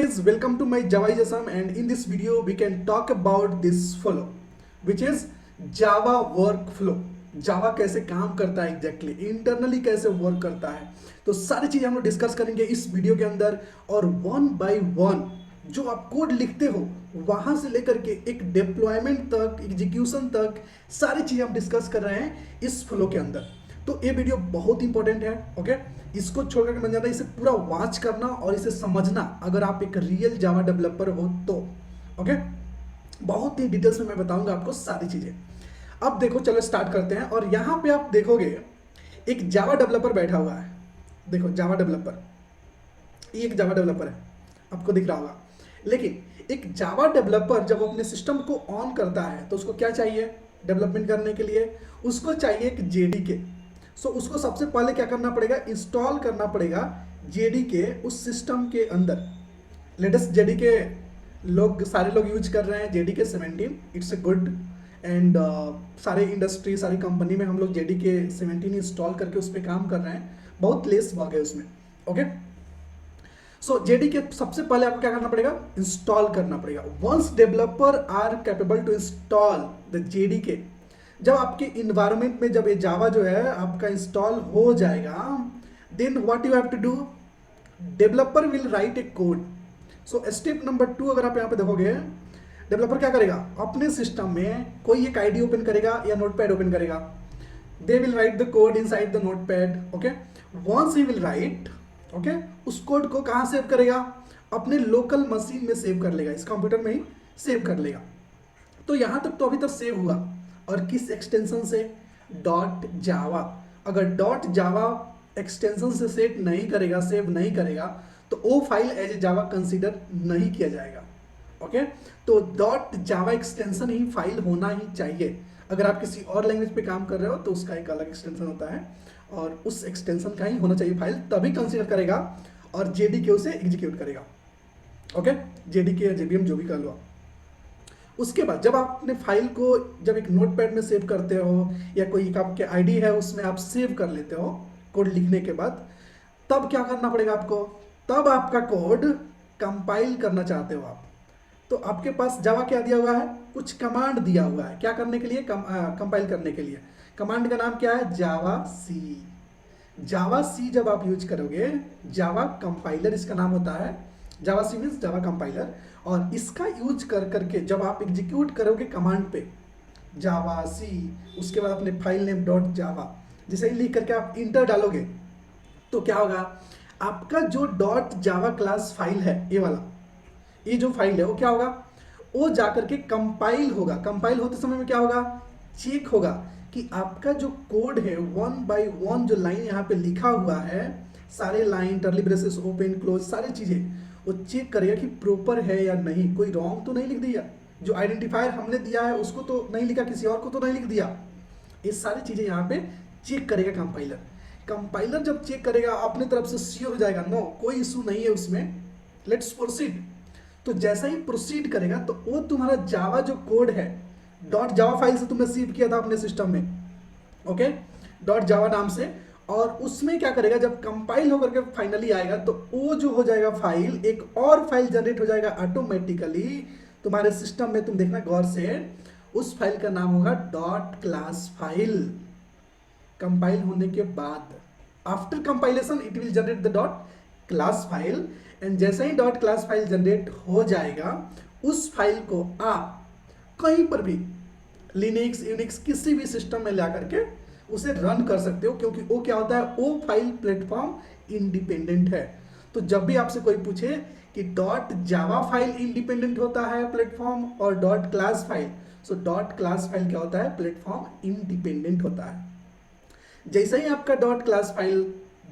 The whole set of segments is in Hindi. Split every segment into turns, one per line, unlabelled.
guys, welcome to my Java is Assam, and in this video we can talk about this flow which is Java workflow. जावा कैसे काम करता है एग्जैक्टली इंटरनली कैसे वर्क करता है, तो सारी चीजें हम लोग डिस्कस करेंगे इस वीडियो के अंदर। और वन बाय वन जो आप कोड लिखते हो वहां से लेकर के एक डिप्लॉयमेंट तक, एग्जीक्यूशन तक, सारी चीजें हम डिस्कस कर रहे हैं इस फ्लो के अंदर। तो ये वीडियो बहुत इंपॉर्टेंट है। ओके, इसको छोड़कर के बन जाता है, इसे पूरा वॉच करना और इसे समझना अगर आप एक रियल जावा डेवलपर हो तो। ओके, बहुत ही डिटेल्स में मैं बताऊंगा आपको सारी चीजें। अब देखो, चलो स्टार्ट करते हैं। और यहां पे आप देखोगे एक जावा डेवलपर बैठा हुआ है। देखो जावा डेवलपर, ये एक जावा डेवलपर है, आपको दिख रहा होगा। लेकिन एक जावा डेवलपर जब अपने सिस्टम को ऑन करता है तो उसको क्या चाहिए डेवलपमेंट करने के लिए? उसको चाहिए एक जेडीके। सो उसको सबसे पहले क्या करना पड़ेगा? इंस्टॉल करना पड़ेगा जेडीके उस सिस्टम के अंदर। लेटेस्ट जेडीके लोग सारे लोग यूज कर रहे हैं, JDK 17। It's a good and सारे इंडस्ट्री, सारी कंपनी में हम लोग जेडीके 17 इंस्टॉल करके उस पर काम कर रहे हैं। बहुत लेस वर्क है उसमें। ओके, सो जेडीके सबसे पहले आपको क्या करना पड़ेगा? इंस्टॉल करना पड़ेगा। Once developer are capable to install the JDK, जब आपके इन्वायरमेंट में जब ये जावा जो है आपका इंस्टॉल हो जाएगा, then what you have to do, developer will write a code. So step number 2 अगर आप यहाँ पे देखोगे, डेवलपर क्या करेगा? अपने सिस्टम में कोई एक आईडी ओपन करेगा या नोटपैड ओपन करेगा। They will write the code inside the notepad. Okay, once he will write, okay, उस कोड को कहाँ सेव करेगा? अपने लोकल मशीन में सेव कर लेगा, इस कंप्यूटर में ही सेव कर लेगा। तो यहाँ तक तो अभी तक सेव हुआ। और किस एक्सटेंशन से? Dot Java. अगर डॉट जावा एक्सटेंशन से सेव नहीं करेगा तो वो file as a Java consider नहीं किया जाएगा। ओके, तो डॉट जावा एक्सटेंशन ही फाइल होना ही चाहिए। अगर आप किसी और लैंग्वेज पे काम कर रहे हो तो उसका एक अलग एक्सटेंशन होता है और उस एक्सटेंशन का ही होना चाहिए फाइल, तभी कंसीडर करेगा और जेडीके उसे एग्जीक्यूट करेगा। ओके, जेडीके या जेबीएम जो भी कर लो आप। उसके बाद जब आप अपने फाइल को जब एक नोटपैड में सेव करते हो या कोई एक आपके आईडी है उसमें आप सेव कर लेते हो कोड लिखने के बाद, तब क्या करना पड़ेगा आपको? तब आपका कोड कंपाइल करना चाहते हो आप, तो आपके पास जावा क्या दिया हुआ है? कुछ कमांड दिया हुआ है। क्या करने के लिए? कंपाइल करने के लिए। कमांड का नाम क्या है? जावा सी। जावा सी जब आप यूज करोगे, जावा कंपाइलर इसका नाम होता है। जावा सी मीन्स जावा कंपाइलर। और इसका यूज कर करके जब आप एग्जीक्यूट करोगे कमांड पे जावा सी, उसके बाद अपने फाइल नेम डॉट जावा जैसे ही लिख करके आप इंटर डालोगे तो क्या होगा? आपका जो डॉट जावा क्लास फाइल है, ये वाला, ये जो फाइल है वो क्या होगा? वो जाकर के कंपाइल होगा। कंपाइल होते समय में क्या होगा? चेक होगा कि आपका जो कोड है 1 बाय 1 जो लाइन यहाँ पे लिखा हुआ है, सारे line, curly braces, open close, सारी चीजें वो चेक करेगा कि प्रॉपर है या नहीं, कोई रॉन्ग तो नहीं लिख दिया, जो आइडेंटिफायर हमने दिया है उसको तो नहीं लिखा, किसी और को तो नहीं लिख दिया। ये सारी चीजें यहाँ पे चेक करेगा कंपाइलर। कंपाइलर जब चेक करेगा अपने तरफ से श्योर हो जाएगा, नो कोई इशू नहीं है उसमें, लेट्स प्रोसीड। तो जैसा ही प्रोसीड करेगा तो वो तुम्हारा जावा जो कोड है, डॉट जावा फाइल से तुमने सेव किया था अपने सिस्टम में, ओके, डॉट जावा नाम से, और उसमें क्या करेगा? जब कंपाइल होकर के फाइनली आएगा तो वो जो हो जाएगा फाइल, एक और फाइल जनरेट हो जाएगा ऑटोमेटिकली तुम्हारे सिस्टम में। तुम देखना गौर से, उस फाइल का नाम होगा डॉट क्लास फाइल। कंपाइल होने के बाद after compilation it will generate the dot class file, and जैसे ही डॉट क्लास फाइल जनरेट हो जाएगा उस फाइल को आप कहीं पर भी लिनक्स, यूनिक्स, किसी भी सिस्टम में ला करके उसे रन कर सकते हो, क्योंकि वो क्या होता है? वो फाइल प्लेटफॉर्म इंडिपेंडेंट है। तो जब भी आपसे कोई पूछे कि डॉट जावा फाइल इंडिपेंडेंट होता है प्लेटफॉर्म और dot class file, so dot class file क्या होता है? प्लेटफॉर्म इंडिपेंडेंट होता है। जैसे ही आपका डॉट क्लास फाइल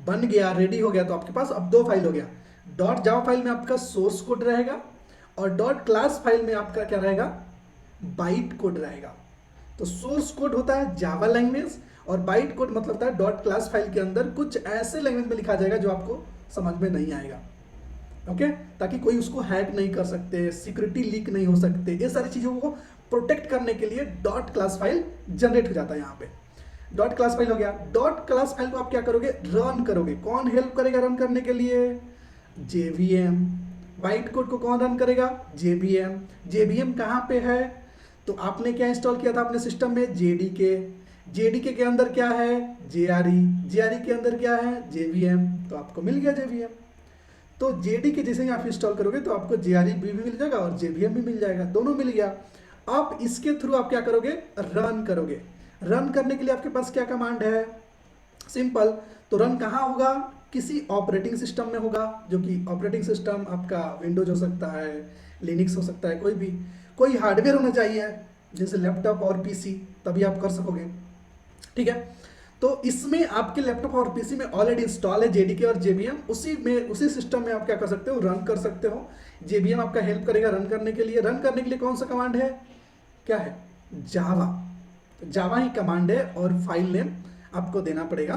बन गया, रेडी हो गया, तो आपके पास अब 2 फाइल हो गया। डॉट जावा फाइल में आपका सोर्स कोड रहेगा और डॉट क्लास फाइल में आपका क्या रहेगा? बाइट कोड रहेगा। तो सोर्स कोड होता है जावा लैंग्वेज और बाइट कोड मतलब होता है डॉट क्लास फाइल के अंदर कुछ ऐसे लैंग्वेज में लिखा जाएगा जो आपको समझ में नहीं आएगा। ओके, ताकि कोई उसको हैक नहीं कर सकते, सिक्योरिटी लीक नहीं हो सकते, ये सारी चीजों को प्रोटेक्ट करने के लिए डॉट क्लास फाइल जनरेट हो जाता है। यहाँ पे डॉट क्लास फाइल हो गया। डॉट क्लास फाइल को आप क्या करोगे? रन करोगे। कौन हेल्प करेगा रन करने के लिए? JVM, बाइट कोड को कौन रन करेगा? JVM। JVM कहाँ पे है? तो आपने क्या इंस्टॉल किया था अपने सिस्टम में? JDK। JDK के अंदर क्या है? JRE। JRE के अंदर क्या है? JVM। तो आपको मिल गया JVM। तो JDK जैसे ही आप इंस्टॉल करोगे तो आपको JRE भी मिल जाएगा और JVM भी मिल जाएगा, दोनों मिल गया। अब इसके थ्रू आप क्या करोगे? रन करोगे। रन करने के लिए आपके पास क्या कमांड है? सिंपल। तो रन कहाँ होगा? किसी ऑपरेटिंग सिस्टम में होगा, जो कि ऑपरेटिंग सिस्टम आपका विंडोज हो सकता है, लिनक्स हो सकता है, कोई भी, कोई हार्डवेयर होना चाहिए जैसे लैपटॉप और पीसी, तभी आप कर सकोगे। ठीक है, तो इसमें आपके लैपटॉप और पीसी में ऑलरेडी इंस्टॉल है JDK और JVM। उसी में, उसी सिस्टम में आप क्या कर सकते हो? रन कर सकते हो। JVM आपका हेल्प करेगा रन करने के लिए। रन करने के लिए कौन सा कमांड है? क्या है? जावा। जावा ही कमांड है और फाइल नेम आपको देना पड़ेगा।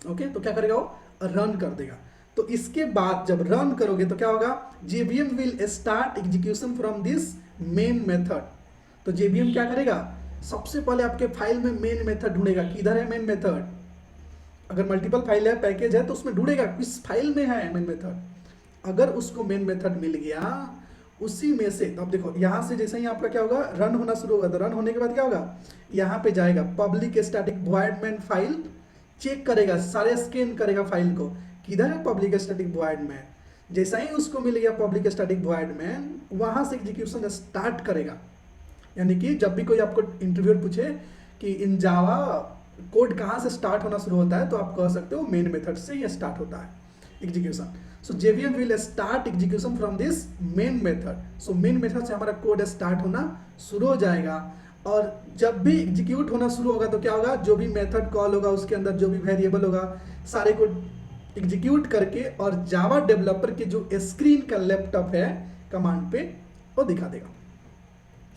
ओके, तो क्या करेगा वो? रन कर देगा। तो इसके बाद जब रन करोगे तो क्या होगा? JVM will start execution from this main method. तो JVM क्या करेगा? सबसे पहले आपके फाइल में मेन मेथड ढूंढेगा। किधर है मेन मेथड? अगर मल्टीपल फाइल है, पैकेज है, तो उसमें ढूंढेगा किस फाइल में है मेन मेथड। अगर उसको मेन मेथड मिल गया उसी में से, तो अब देखो यहां से जैसे ही आपका क्या होगा? रन होना शुरू होगा। तो रन होने के बाद क्या होगा? यहाँ पे जाएगा public static void main file, check करेगा, सारे स्कैन करेगा फाइल को, किधर है पब्लिक स्टैटिक वॉइड मेन। जैसा ही उसको मिल गया पब्लिक स्टैटिक वॉइड मेन, वहां से एग्जीक्यूशन स्टार्ट करेगा। यानी कि जब भी कोई आपको इंटरव्यूअर पूछे कि इन जावा कोड कहाँ से स्टार्ट होना शुरू होता है, तो आप कह सकते हो मेन मेथड से ये स्टार्ट होता है execution. So JVM will start execution from this main method. So main method से हमारा कोड स्टार्ट होना शुरू हो जाएगा। और जब भी एग्जीक्यूट होना शुरू होगा तो क्या होगा? जो भी मेथड कॉल होगा उसके अंदर जो भी वेरिएबल होगा, सारे को एग्जीक्यूट करके और जावा डेवलपर के जो स्क्रीन का लैपटॉप है कमांड पे वो दिखा देगा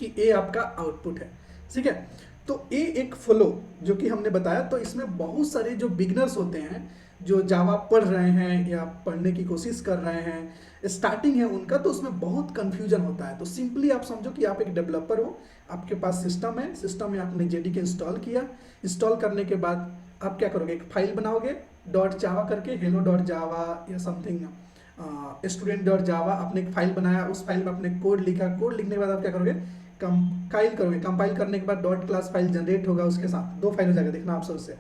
कि ए आपका आउटपुट है। ठीक है, तो ए एक फ्लो जो कि हमने बताया। तो इसमें बहुत सारे जो बिगनर्स होते हैं, जो जावा पढ़ रहे हैं या पढ़ने की कोशिश कर रहे हैं, स्टार्टिंग है उनका, तो उसमें बहुत कंफ्यूजन होता है। तो सिंपली आप समझो कि आप एक डेवलपर हो, आपके पास सिस्टम है, सिस्टम में आपने JDK इंस्टॉल किया। इंस्टॉल करने के बाद आप क्या करोगे? एक फाइल बनाओगे .java करके, hello.java या समथिंग student.java। आपने एक फाइल बनाया, उस फाइल में आपने कोड लिखा। कोड लिखने के बाद आप क्या करोगे? कंपाइल करोगे। कंपाइल करने के बाद डॉट क्लास फाइल जनरेट होगा, उसके साथ 2 फाइल हो जाएगा। देखना आप सबसे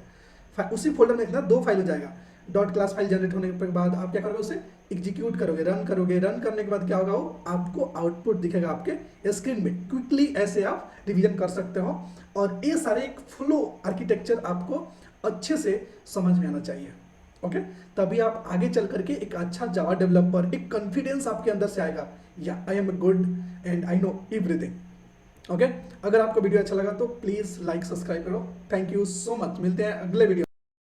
उसी फोल्डर में देखना 2 फाइल हो जाएगा। डॉट क्लास फाइल जनरेट होने के बाद आप क्या करोगे? उसे एग्जीक्यूट करोगे, रन करोगे। रन करने के बाद क्या होगा? वो आपको आउटपुट दिखेगा आपके स्क्रीन में। क्विकली ऐसे आप रिवीजन कर सकते हो। और ये सारे एक फ्लो आर्किटेक्चर आपको अच्छे से समझ में आना चाहिए। ओके, तभी आप आगे चल करके एक अच्छा जावा डेवलपर, एक कॉन्फिडेंस आपके अंदर से आएगा, या I am good and I know everything. Okay, अगर आपको वीडियो अच्छा लगा तो प्लीज लाइक सब्सक्राइब करो। Thank you so much. मिलते हैं अगले वीडियो।